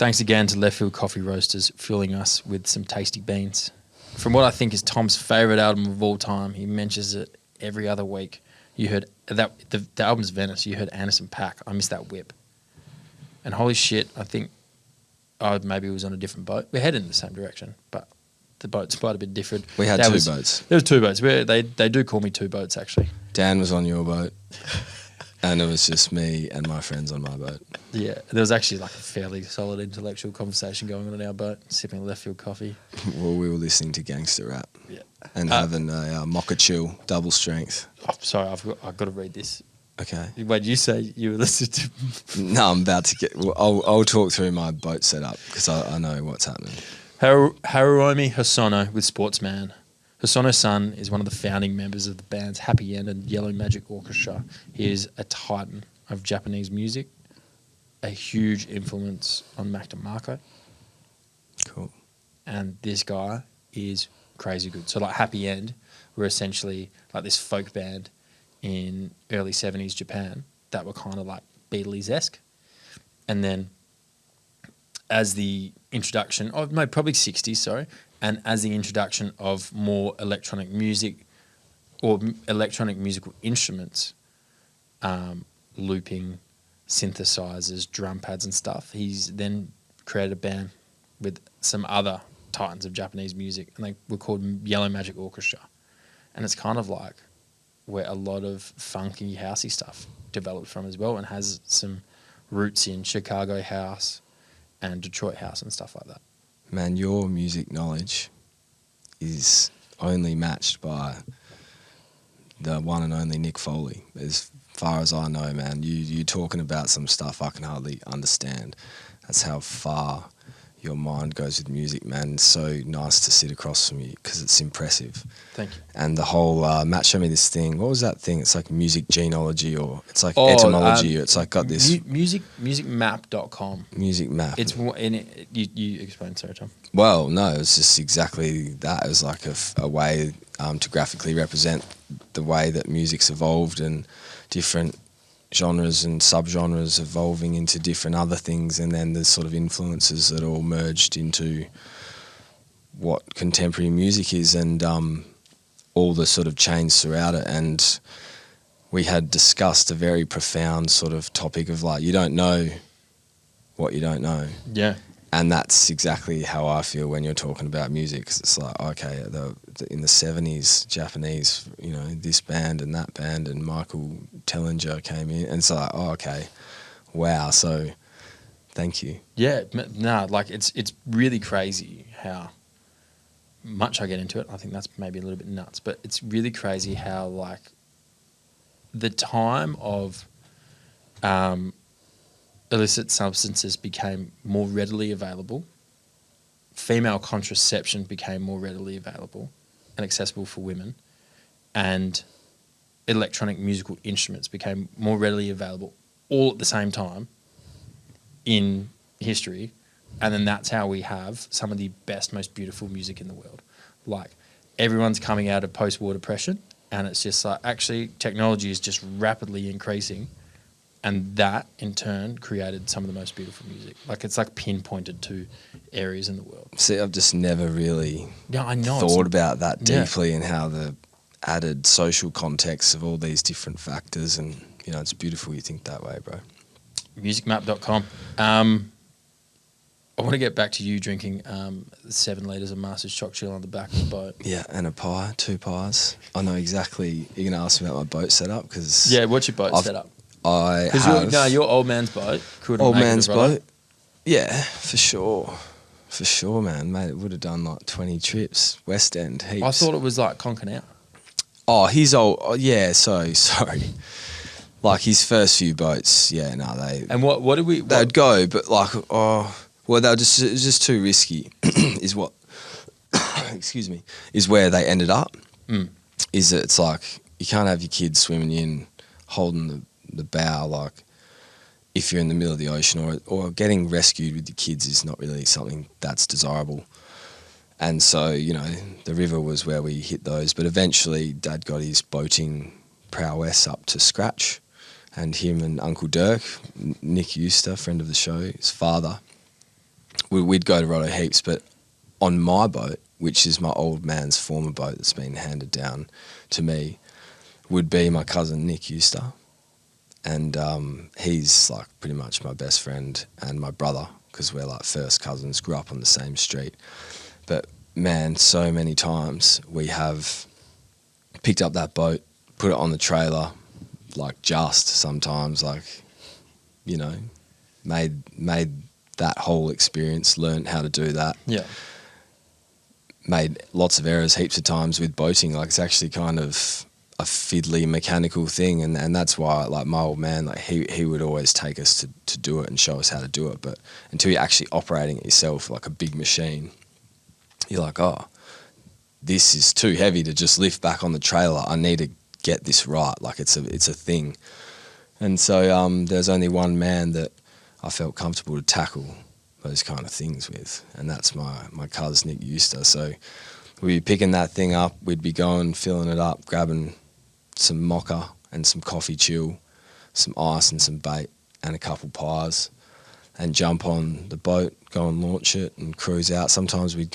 Thanks again to Left Field Coffee Roasters fueling us with some tasty beans. From what I think is Tom's favourite album of all time, he mentions it every other week. You heard that the album's Venice. You heard Anderson .Paak. I missed that whip. And holy shit, I think maybe it was on a different boat. We're heading in the same direction, but the boat's quite a bit different. We had two boats. There was two boats. They do call me two boats, actually. Dan was on your boat, and it was just me and my friends on my boat. Yeah, there was actually like a fairly solid intellectual conversation going on our boat, sipping Left Field coffee. Well, we were listening to gangster rap. Yeah. And having a mocha chill, double strength. Oh, sorry, I've got to read this. Okay. Wait, you say you were listening to... No, I'm about to get... Well, I'll talk through my boat setup because I know what's happening. Haruomi Hosono with Sportsman. Hosono's son is one of the founding members of the bands Happy End and Yellow Magic Orchestra. He is a titan of Japanese music, a huge influence on Mac DeMarco. Cool. And this guy is crazy good. So like Happy End were essentially like this folk band in early 70s Japan that were kind of like Beatles-esque. And then as the introduction of, no, probably 60s, sorry, and as the introduction of more electronic music or electronic musical instruments, looping, synthesizers, drum pads and stuff, he's then created a band with some other titans of Japanese music, and they were called Yellow Magic Orchestra. And it's kind of like where a lot of funky, housey stuff developed from as well, and has some roots in Chicago house and Detroit house and stuff like that. Man, your music knowledge is only matched by the one and only Nick Foley. As far as I know, man, you're talking about some stuff I can hardly understand. That's how far your mind goes with music, man. It's so nice to sit across from you because it's impressive. Thank you. And the whole, Matt showed me this thing. What was that thing? It's like music genealogy, or it's like etymology. It's like got this... musicmap.com. Music map. It's in it. You explain, sorry, Tom. Well, no, it's just exactly that. It was like a way to graphically represent the way that music's evolved and different genres and subgenres evolving into different other things, and then the sort of influences that all merged into what contemporary music is, and all the sort of change throughout it. And we had discussed a very profound sort of topic of like, you don't know what you don't know. Yeah. And that's exactly how I feel when you're talking about music, 'cause it's like, okay, in the 70s, Japanese, you know, this band and that band, and Michael Tellinger came in, and it's like, oh, okay, wow, so thank you. Yeah, no, like it's really crazy how much I get into it. I think that's maybe a little bit nuts, but it's really crazy how like the time of illicit substances became more readily available, female contraception became more readily available and accessible for women, and electronic musical instruments became more readily available all at the same time in history. And then that's how we have some of the best, most beautiful music in the world. Like everyone's coming out of post-war depression, and it's just like actually technology is just rapidly increasing. And that, in turn, created some of the most beautiful music. Like, it's like pinpointed to areas in the world. See, I've just never really I know, thought about that deeply, and how the added social context of all these different factors. And, you know, it's beautiful you think that way, bro. Musicmap.com. I want to get back to you drinking 7 litres of Master's Choc Chill on the back of the boat. Yeah, and a pie, 2 pies. I know exactly. You're going to ask me about my boat setup? Cause yeah, what's your boat setup? I have... your old man's boat. Old man's boat? Yeah, for sure. For sure, man. Mate, it would have done like 20 trips. West End, heaps. I thought it was like conking out. Oh, his old... Oh, yeah, sorry. Like his first few boats, yeah, no, they... And what did we... They'd go, but like, well, it was just too risky, is what... excuse me, is where they ended up. Is that it's like, you can't have your kids swimming in, holding the bow, like if you're in the middle of the ocean, or getting rescued with your kids is not really something that's desirable. And so, you know, the river was where we hit those, but eventually Dad got his boating prowess up to scratch, and him and Uncle Dirk, Nick Euster, friend of the show, his father, we'd go to Roto heaps, but on my boat, which is my old man's former boat that's been handed down to me, would be my cousin Nick Euster. And he's like pretty much my best friend and my brother, because we're like first cousins, grew up on the same street. But man, so many times we have picked up that boat, put it on the trailer, like just sometimes, like, you know, made that whole experience, learned how to do that. Yeah. Made lots of errors heaps of times with boating. Like, it's actually kind of a fiddly mechanical thing, and that's why, like, my old man, like, he would always take us to do it and show us how to do it. But until you're actually operating it yourself, like a big machine, you're like, oh, this is too heavy to just lift back on the trailer. I need to get this right. Like, it's a thing. And so there's only one man that I felt comfortable to tackle those kind of things with, and that's my cousin Nick Euster. So we'd be picking that thing up, we'd be going, filling it up, grabbing some mocha and some coffee chill, some ice and some bait and a couple pies, and jump on the boat, go and launch it and cruise out. Sometimes we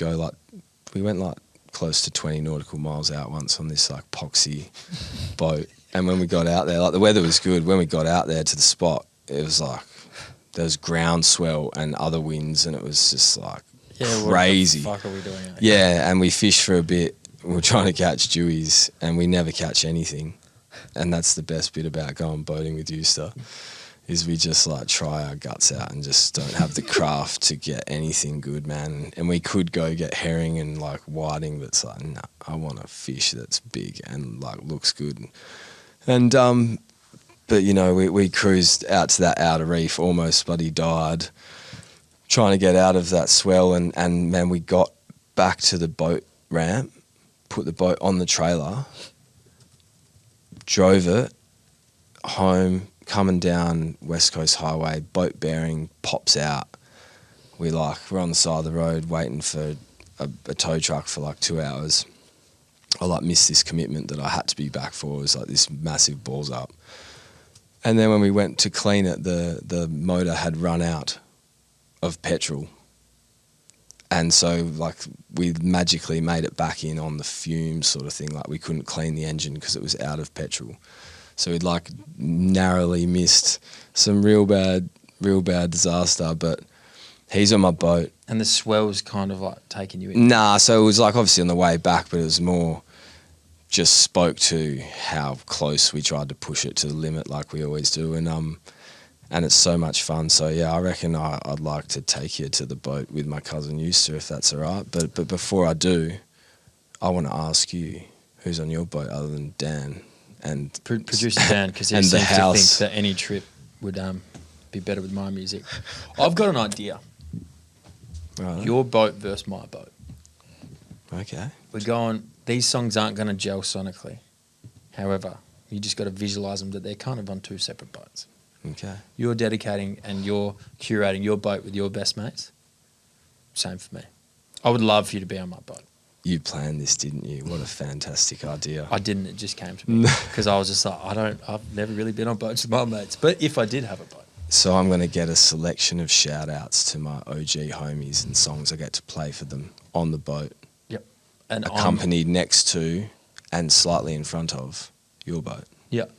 went like close to 20 nautical miles out once on this like poxy boat. And when we got out there, like, the weather was good. When we got out there to the spot, it was like there was ground swell and other winds, and it was just like crazy. What the fuck are we doing? Yeah, and we fished for a bit. We were trying to catch dewies, and we never catch anything. And that's the best bit about going boating with Euster, is we just like try our guts out and just don't have the craft to get anything good, man. And we could go get herring and like whiting, but it's like, no, I want a fish that's big and like looks good. And but you know, we cruised out to that outer reef, almost bloody died, trying to get out of that swell, and man, we got back to the boat ramp, put the boat on the trailer, drove it home, coming down West Coast Highway, boat bearing pops out. We're on the side of the road waiting for a tow truck for like 2 hours. I like missed this commitment that I had to be back for. It was like this massive balls up. And then when we went to clean it, the motor had run out of petrol. And so like we magically made it back in on the fumes sort of thing. Like, we couldn't clean the engine because it was out of petrol. So we'd like narrowly missed some real bad disaster. But he's on my boat. And the swell's kind of like taking you in. Nah, so it was like obviously on the way back, but it was more just spoke to how close we tried to push it to the limit, like we always do. And it's so much fun. So yeah, I reckon I'd like to take you to the boat with my cousin Euster, if that's all right. But before I do, I want to ask you, who's on your boat other than Dan? And Producer Dan, because he seems to think that any trip would be better with my music. I've got an idea. Right. Your boat versus my boat. Okay. We're going, these songs aren't going to gel sonically. However, you just got to visualise them that they're kind of on two separate boats. Okay. You're dedicating and you're curating your boat with your best mates. Same for me. I would love for you to be on my boat. You planned this, didn't you? What a fantastic idea. I didn't. It just came to me because I was just like, I've never really been on boats with my mates. But if I did have a boat. So I'm going to get a selection of shout-outs to my OG homies and songs I get to play for them on the boat. Yep. And accompanied next to and slightly in front of your boat. Yep.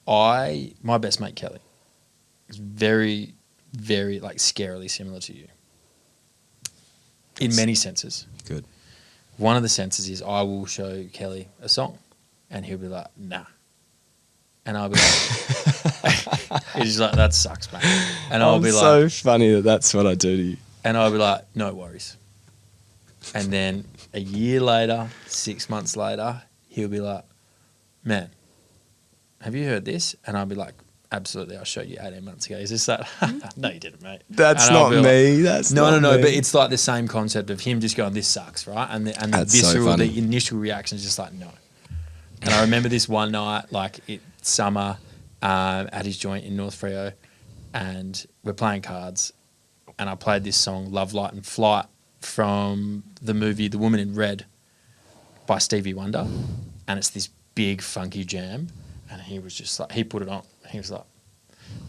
My best mate Kelly is very, very like scarily similar to you. In many senses. Good. One of the senses is I will show Kelly a song and he'll be like, nah. And I'll be like, he's like, that sucks, mate. And I'll be like, so funny that that's what I do to you. And I'll be like, no worries. And then a year later, 6 months later, he'll be like, man, have you heard this? And I'll be like, absolutely, I showed you 18 months ago. Is this that? No, you didn't, mate. That's not me. That's no, not me. But it's like the same concept of him just going, this sucks, right? And the visceral, the initial reaction is just like, no. And I remember this one night, like summer, at his joint in North Freo, and we're playing cards, and I played this song, Love, Light and Flight, from the movie The Woman in Red by Stevie Wonder, and it's this big funky jam, and he was just like, he put it on, he was like,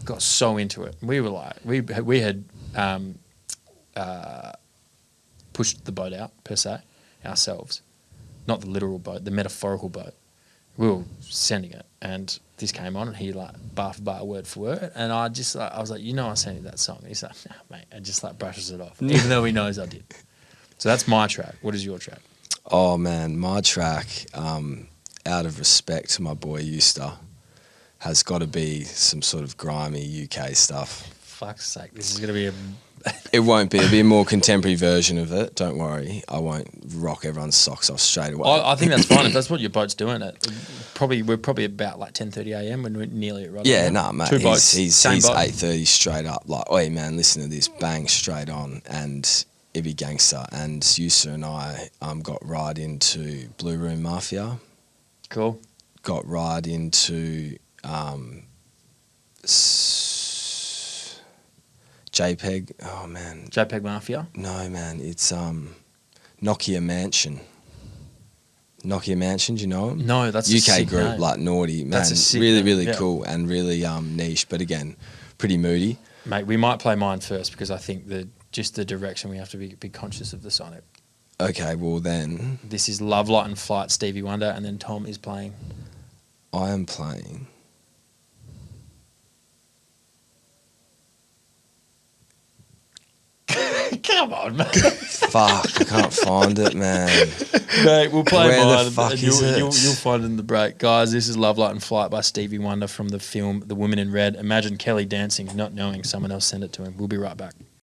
got so into it. We were like, we had pushed the boat out per se ourselves, not the literal boat, the metaphorical boat. We were sending it, and this came on, and he like bar for bar, word for word, and I just like, I was like, I sent you that song. He's like, nah, mate, and just like brushes it off, even though he knows I did. So that's my track. What is your track? Oh man, my track, out of respect to my boy Eusta, has got to be some sort of grimy UK stuff. Fuck's sake, this is gonna be a. It won't be. It'll be a more contemporary version of it. Don't worry. I won't rock everyone's socks off straight away. I think that's fine if that's what your boat's doing. We're probably about like 10:30 a.m. when we're nearly at Rodney. Yeah, nah, mate. Two boats, He's same boat. 8:30 straight up. Like, oi, man, listen to this, bang straight on, and it'd be gangster. And Yusa and I got right into Blue Room Mafia. Cool. Got right into JPEG. Oh man. JPEG Mafia. No man, it's Nokia Mansion. Nokia Mansion, do you know them? No, that's a UK sick group, name. like naughty, man. That's a sick really, name, really yeah. cool and really niche, but again, pretty moody. Mate, we might play mine first because I think just the direction we have to be conscious of the sonic. Okay, well then, This is Love, Light and Flight, Stevie Wonder, and then Tom is playing. I am playing. Come on, mate. Fuck, I can't find it, man. Mate, we'll play Where the mine. fuck and is it? You'll find it in the break. Guys, this is Love, Light and Flight by Stevie Wonder from the film The Woman in Red. Imagine Kelly dancing, not knowing someone else sent it to him. We'll be right back.